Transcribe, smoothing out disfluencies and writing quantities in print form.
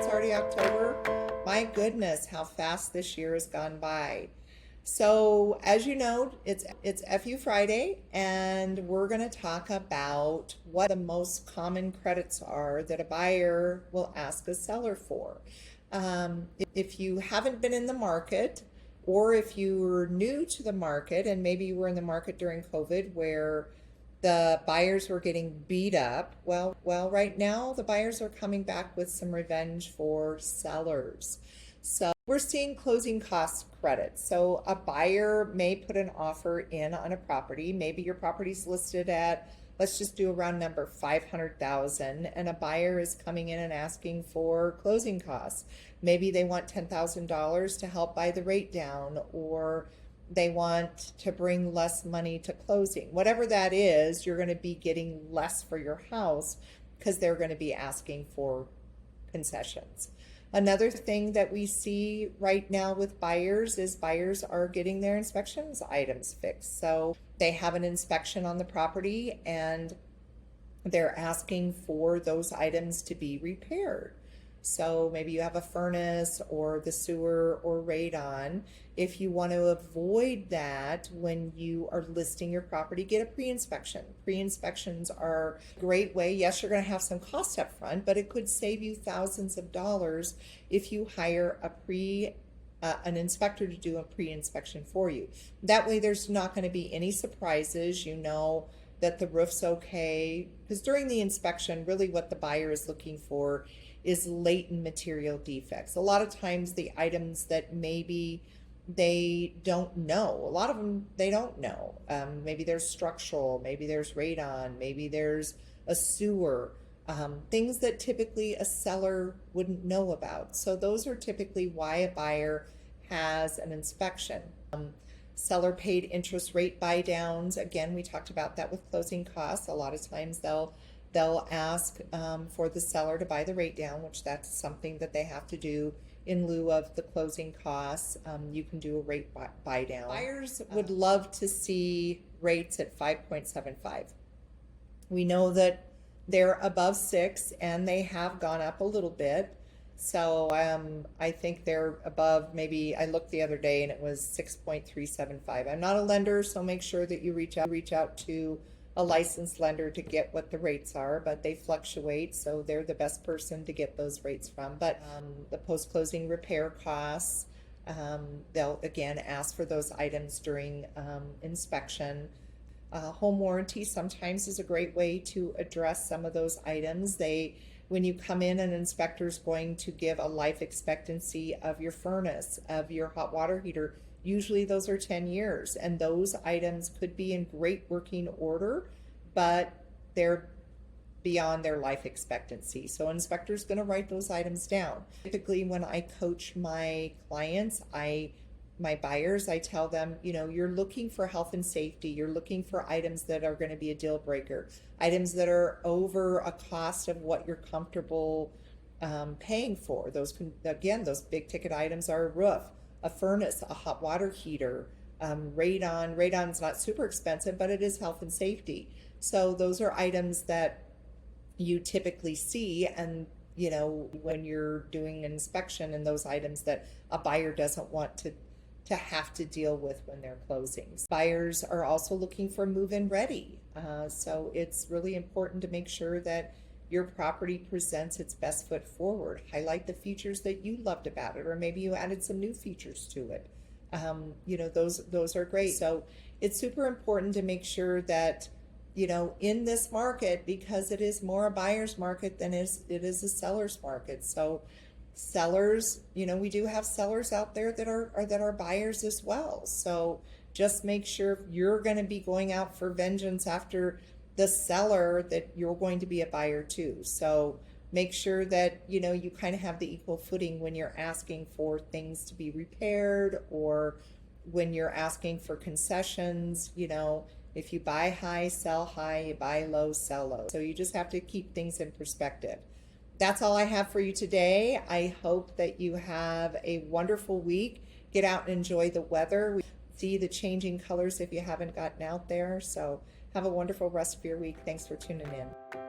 it's already October. My goodness, how fast this year has gone by. So, as you know, it's FU Friday, and we're going to talk about what the most common credits are that a buyer will ask a seller for. If you haven't been in the market, or if you're new to the market, and maybe you were in the market during COVID where the buyers were getting beat up, well, right now the buyers are coming back with some revenge for sellers. So we're seeing closing cost credits. So a buyer may put an offer in on a property. Maybe your property's listed at, let's just do a round number, 500,000, and a buyer is coming in and asking for closing costs. Maybe they want $10,000 to help buy the rate down, or they want to bring less money to closing. Whatever that is, you're going to be getting less for your house because they're going to be asking for concessions. Another thing that we see right now with buyers is buyers are getting their inspections items fixed. So they have an inspection on the property and they're asking for those items to be repaired. So maybe you have a furnace or the sewer or radon. If you want to avoid that when you are listing your property, get a pre-inspection. Pre-inspections are a great way. Yes, you're going to have some cost up front, but it could save you thousands of dollars if you hire an inspector to do a pre-inspection for you. That way there's not going to be any surprises. You know that the roof's okay, because during the inspection, really what the buyer is looking for is latent material defects. A lot of times the items that maybe they don't know, a lot of them they don't know. Maybe there's structural, maybe there's radon, maybe there's a sewer, things that typically a seller wouldn't know about. So those are typically why a buyer has an inspection. Seller paid interest rate buy downs. Again, we talked about that with closing costs. A lot of times they'll ask for the seller to buy the rate down, which that's something that they have to do in lieu of the closing costs. You can do a rate buy down. Buyers would love to see rates at 5.75. We know that they're above 6 and they have gone up a little bit. So I think they're above, maybe I looked the other day and it was 6.375. I'm not a lender, so make sure that you reach out to a licensed lender to get what the rates are, but they fluctuate, so they're the best person to get those rates from. But the post-closing repair costs, they'll again ask for those items during inspection. Home warranty sometimes is a great way to address some of those items. When you come in, an inspector is going to give a life expectancy of your furnace, of your hot water heater. Usually those are 10 years, and those items could be in great working order, but they're beyond their life expectancy. So an inspector is going to write those items down. Typically when I coach my clients, my buyers, I tell them, you're looking for health and safety. You're looking for items that are going to be a deal breaker, items that are over a cost of what you're comfortable paying for. Those big ticket items are a roof, a furnace, a hot water heater, radon. Radon's not super expensive, but it is health and safety. So those are items that you typically see, and when you're doing an inspection, and those items that a buyer doesn't want to have to deal with when they're closing. Buyers are also looking for move-in ready. So it's really important to make sure that your property presents its best foot forward. Highlight the features that you loved about it, or maybe you added some new features to it. Those are great. So it's super important to make sure that, in this market, because it is more a buyer's market than it is a seller's market. So sellers, we do have sellers out there that are buyers as well. So just make sure if you're going to be going out for vengeance after the seller, that you're going to be a buyer too. So make sure that you kind of have the equal footing when you're asking for things to be repaired, or when you're asking for concessions. If you buy high, sell high; you buy low, sell low. So you just have to keep things in perspective. That's all I have for you today. I hope that you have a wonderful week. Get out and enjoy the weather. We see the changing colors if you haven't gotten out there. So have a wonderful rest of your week. Thanks for tuning in.